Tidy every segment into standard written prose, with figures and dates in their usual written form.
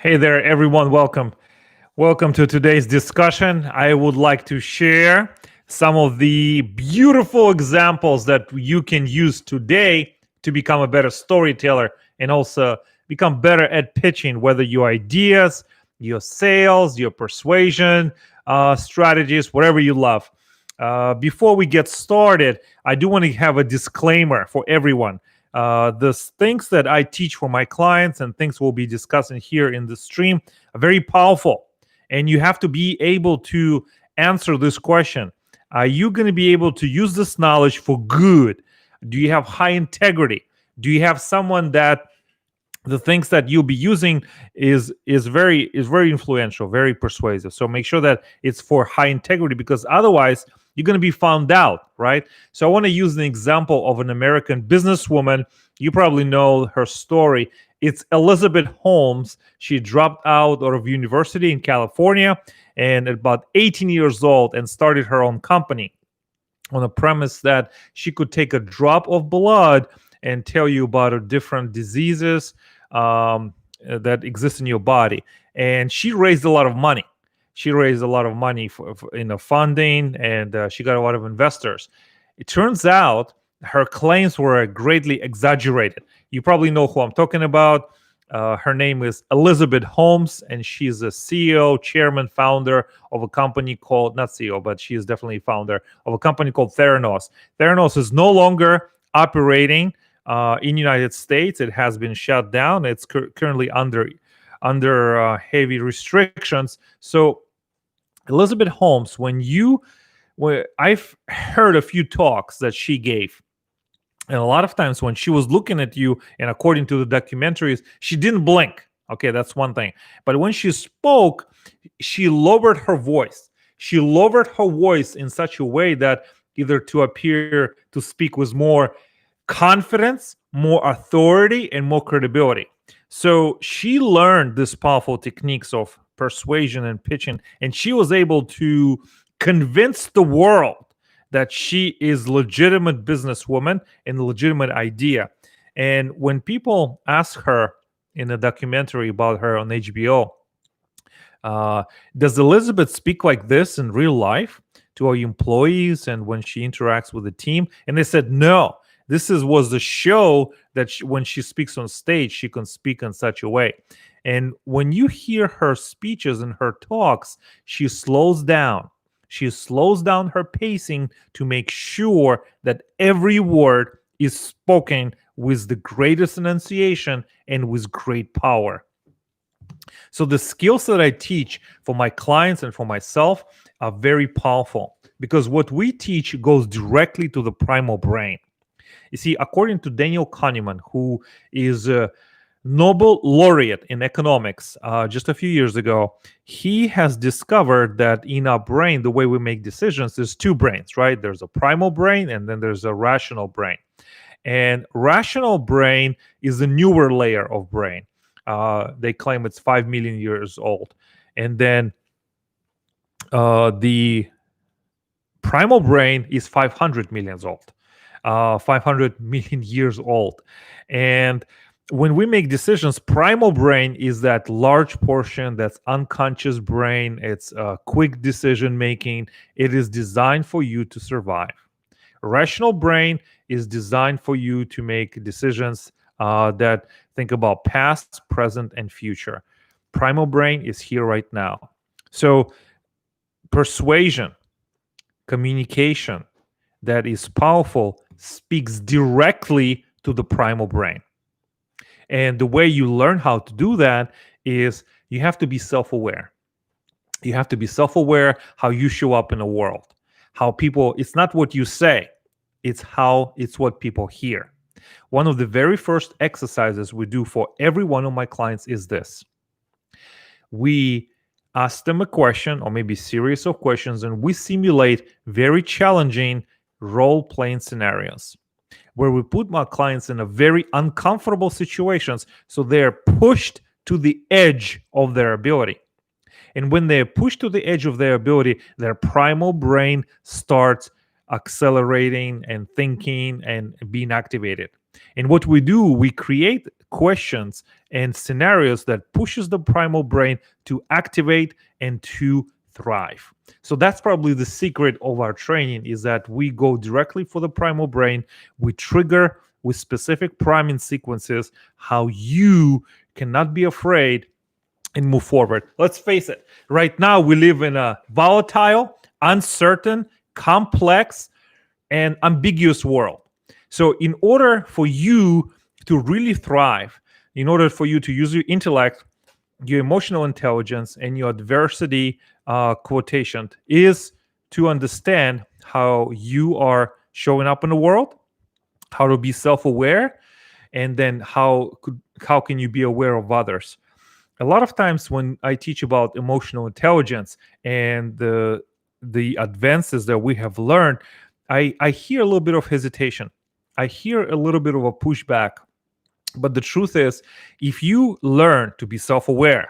Hey there, everyone. Welcome. Welcome to today's discussion. I would like to share some of the beautiful examples that you can use today to become a better storyteller and also become better at pitching, whether your ideas, your sales, your persuasion strategies, whatever you love. Before we get started, I do want to have a disclaimer for everyone. The things that I teach for my clients and things we'll be discussing here in the stream are very powerful. And you have to be able to answer this question. Are you going to be able to use this knowledge for good? Do you have high integrity? Do you have someone that the things that you'll be using is very influential, very persuasive? So make sure that it's for high integrity, because otherwise you're going to be found out, right? So I want to use an example of an American businesswoman. You probably know her story. It's Elizabeth Holmes. She dropped out of university in California and at about 18 years old and started her own company on the premise that she could take a drop of blood and tell you about her different diseases that exist in your body. And she raised a lot of money. She raised a lot of money for in the funding, and she got a lot of investors. It turns out her claims were greatly exaggerated. You probably know who I'm talking about. Her name is Elizabeth Holmes, and she's a CEO, chairman, founder of a company called, not CEO, but she is definitely founder of a company called Theranos. Theranos is no longer operating in United States. It has been shut down. It's currently under heavy restrictions. So Elizabeth Holmes, when I've heard a few talks that she gave, and a lot of times when she was looking at you, and according to the documentaries, she didn't blink. Okay, that's one thing. But when she spoke, she lowered her voice. She lowered her voice in such a way that either to appear to speak with more confidence, more authority, and more credibility. So she learned these powerful techniques of persuasion and pitching, and she was able to convince the world that she is legitimate businesswoman and a legitimate idea. And when people ask her in a documentary about her on HBO, uh, does Elizabeth speak like this in real life to our employees and when she interacts with the team? And they said no. Was the show that when she speaks on stage, she can speak in such a way. And when you hear her speeches and her talks, she slows down. She slows down her pacing to make sure that every word is spoken with the greatest enunciation and with great power. So the skills that I teach for my clients and for myself are very powerful, because what we teach goes directly to the primal brain. You see, according to Daniel Kahneman, who is a Nobel laureate in economics just a few years ago, he has discovered that in our brain, the way we make decisions, there's two brains, right? There's a primal brain and then there's a rational brain. And rational brain is a newer layer of brain. They claim it's 5 million years old. And then the primal brain is 500 millions old. 500 million years old. And when we make decisions, primal brain is that large portion that's unconscious brain. It's quick decision making. It is designed for you to survive. Rational brain is designed for you to make decisions that think about past, present, and future. Primal brain is here right now. So persuasion, communication that is powerful speaks directly to the primal brain. And the way you learn how to do that is you have to be self-aware. You have to be self-aware how you show up in the world. How people, it's not what you say, it's what people hear. One of the very first exercises we do for every one of my clients is this. We ask them a question or maybe a series of questions, and we simulate very challenging role-playing scenarios where we put my clients in a very uncomfortable situations, so they're pushed to the edge of their ability. And when they're pushed to the edge of their ability, their primal brain starts accelerating and thinking and being activated. And what we do, we create questions and scenarios that pushes the primal brain to activate and to thrive. So that's probably the secret of our training, is that we go directly for the primal brain. We trigger with specific priming sequences how you cannot be afraid and move forward. Let's face it, right now we live in a volatile, uncertain, complex, and ambiguous world. So, in order for you to really thrive, in order for you to use your intellect, your emotional intelligence, and your adversity quotient, is to understand how you are showing up in the world, how to be self-aware, and then how can you be aware of others. A lot of times when I teach about emotional intelligence and the advances that we have learned, I hear a little bit of hesitation. I hear a little bit of a pushback. But the truth is, if you learn to be self-aware,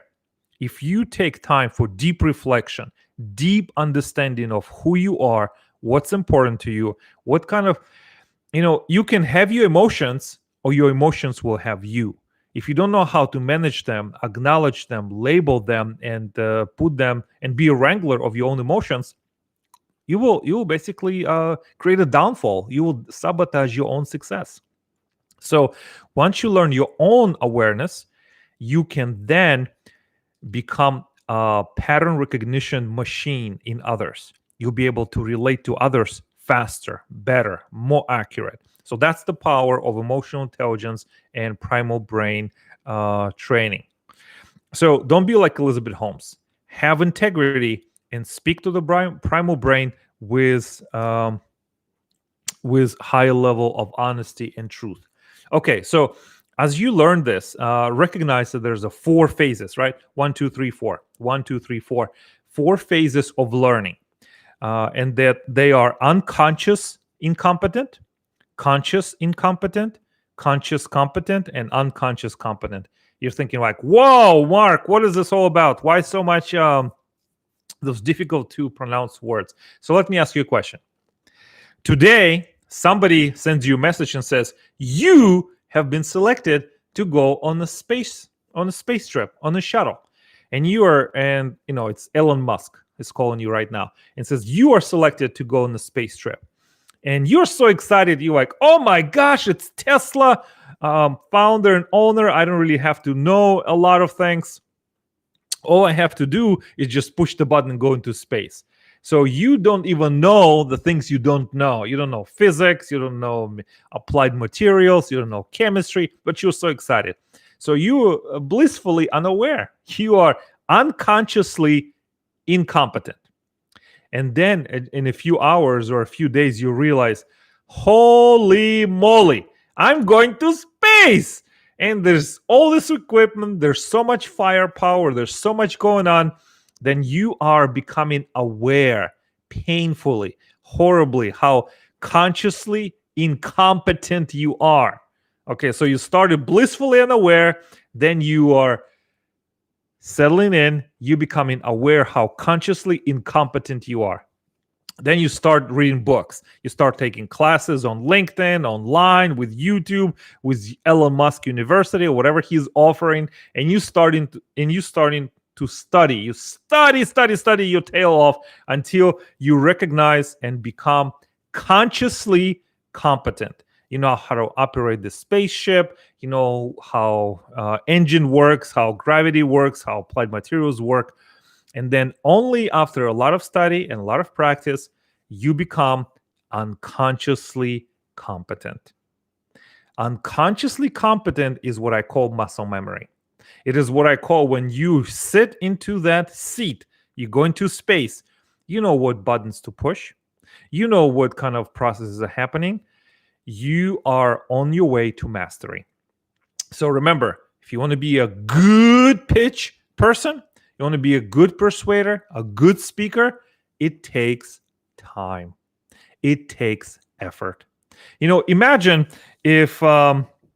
if you take time for deep reflection, deep understanding of who you are, what's important to you, what kind of, you can have your emotions or your emotions will have you. If you don't know how to manage them, acknowledge them, label them, and put them and be a wrangler of your own emotions, you will basically create a downfall. You will sabotage your own success. So once you learn your own awareness, you can then become a pattern recognition machine in others. You'll be able to relate to others faster, better, more accurate. So that's the power of emotional intelligence and primal brain training. So don't be like Elizabeth Holmes. Have integrity and speak to the primal brain with higher level of honesty and truth. Okay, so as you learn this, recognize that there's a 4 phases, right? 1, 2, 3, 4. 1, 2, 3, 4. 4 phases of learning, and that they are unconscious incompetent, conscious incompetent, conscious competent, and unconscious competent. You're thinking like, whoa, Mark, what is this all about? Why so much those difficult to pronounce words? So let me ask you a question. Today, somebody sends you a message and says, you have been selected to go on a space trip, on a shuttle. And it's Elon Musk is calling you right now and says, you are selected to go on a space trip. And you're so excited. You're like, oh my gosh, it's Tesla, founder and owner. I don't really have to know a lot of things. All I have to do is just push the button and go into space. So you don't even know the things you don't know. You don't know physics. You don't know applied materials. You don't know chemistry, but you're so excited. So you are blissfully unaware. You are unconsciously incompetent. And then in a few hours or a few days, you realize, holy moly, I'm going to space. And there's all this equipment. There's so much firepower. There's so much going on. Then you are becoming aware painfully, horribly, how consciously incompetent you are. Okay, so you started blissfully unaware, then you are settling in, you becoming aware how consciously incompetent you are. Then you start reading books. You start taking classes on LinkedIn, online, with YouTube, with Elon Musk University or whatever he's offering, and you starting to study. You study your tail off until you recognize and become consciously competent. You know how to operate the spaceship. You know how engine works, how gravity works, how applied materials work. And then only after a lot of study and a lot of practice, you become unconsciously competent. Unconsciously competent is what I call muscle memory. It is what I call when you sit into that seat, you go into space, you know what buttons to push, you know what kind of processes are happening. You are on your way to mastery. So remember, if you want to be a good pitch person, you want to be a good persuader, a good speaker, it takes time. It takes effort. Imagine if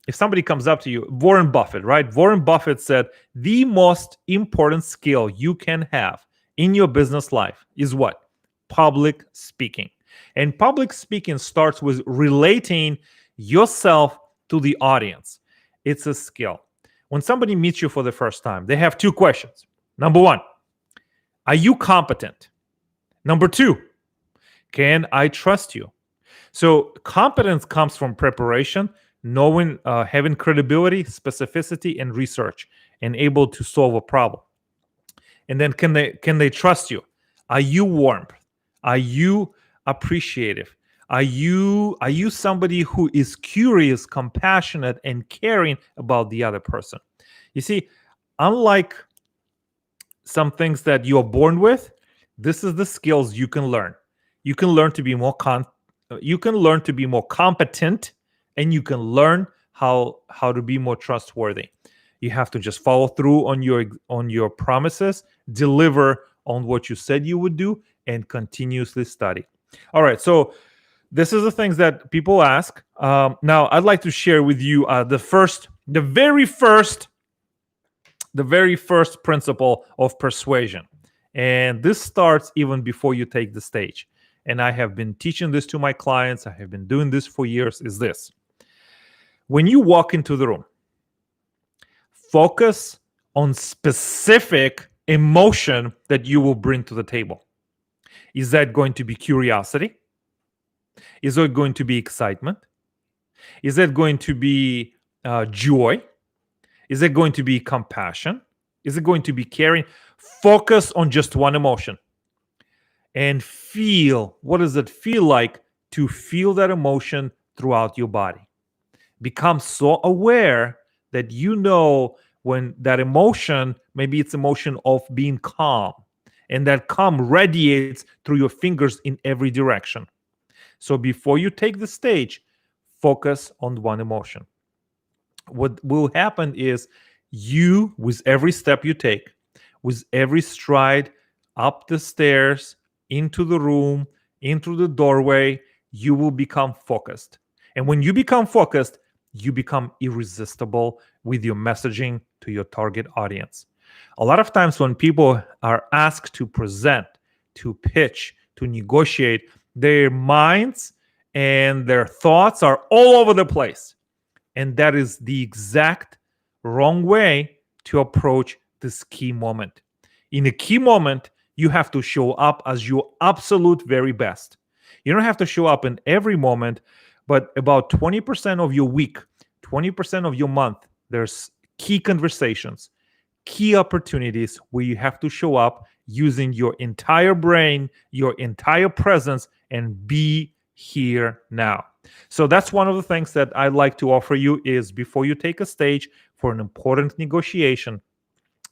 somebody comes up to you, Warren Buffett, right? Warren Buffett said the most important skill you can have in your business life is what? Public speaking. And public speaking starts with relating yourself to the audience. It's a skill. When somebody meets you for the first time, they have two questions. Number one, are you competent? Number two, can I trust you? So competence comes from preparation, knowing, having credibility, specificity, and research, and able to solve a problem. And then can they trust you? Are you warm? Are you appreciative? Are you somebody who is curious, compassionate, and caring about the other person? You see, unlike some things that you are born with, this is the skills you can learn. You can learn to be you can learn to be more competent, and you can learn how to be more trustworthy. You have to just follow through on your promises, deliver on what you said you would do, and continuously study. All right, so this is the things that people ask. Now, I'd like to share with you the very first principle of persuasion. And this starts even before you take the stage. And I have been teaching this to my clients, I have been doing this for years, is this. When you walk into the room, focus on specific emotion that you will bring to the table. Is that going to be curiosity? Is it going to be excitement? Is it going to be joy? Is it going to be compassion? Is it going to be caring? Focus on just one emotion and feel, what does it feel like to feel that emotion throughout your body? Become so aware that you know when that emotion, maybe it's emotion of being calm, and that calm radiates through your fingers in every direction. So before you take the stage, focus on one emotion. What will happen is you, with every step you take, with every stride up the stairs, into the room, into the doorway, you will become focused. And when you become focused, you become irresistible with your messaging to your target audience. A lot of times when people are asked to present, to pitch, to negotiate, their minds and their thoughts are all over the place. And that is the exact wrong way to approach this key moment. In a key moment, you have to show up as your absolute very best. You don't have to show up in every moment, but about 20% of your week, 20% of your month, there's key conversations, key opportunities where you have to show up using your entire brain, your entire presence, and be here now. So that's one of the things that I'd like to offer you is before you take a stage for an important negotiation,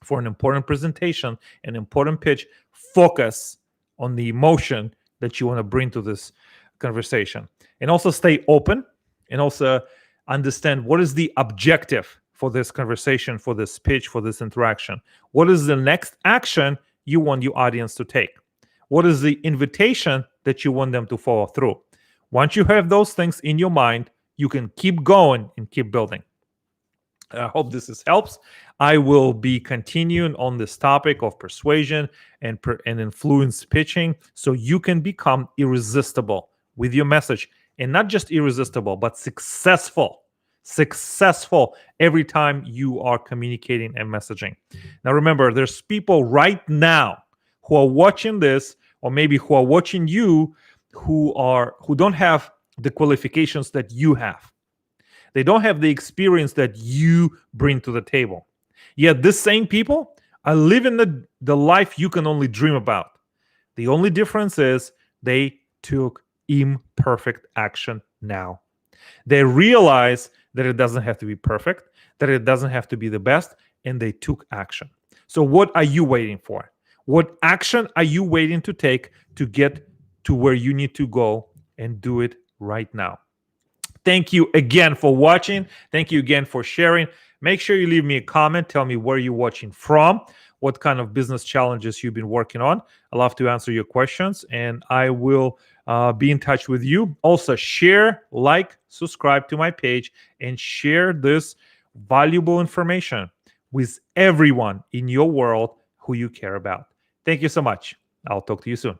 for an important presentation, an important pitch, focus on the emotion that you want to bring to this conversation. And also stay open, and also understand what is the objective for this conversation, for this pitch, for this interaction. What is the next action you want your audience to take? What is the invitation that you want them to follow through? Once you have those things in your mind, you can keep going and keep building. I hope this helps. I will be continuing on this topic of persuasion and influence pitching, so you can become irresistible with your message, and not just irresistible, but successful every time you are communicating and messaging. Now, remember, there's people right now who are watching this, or maybe who are watching you, who don't have the qualifications that you have. They don't have the experience that you bring to the table. Yet these same people are living the life you can only dream about. The only difference is they took imperfect action now. They realize that it doesn't have to be perfect, that it doesn't have to be the best, and they took action. So what are you waiting for? What action are you waiting to take to get to where you need to go, and do it right now? Thank you again for watching. Thank you again for sharing. Make sure you leave me a comment. Tell me where you're watching from, what kind of business challenges you've been working on. I love to answer your questions, and I will be in touch with you. Also, share, like, subscribe to my page, and share this valuable information with everyone in your world who you care about. Thank you so much. I'll talk to you soon.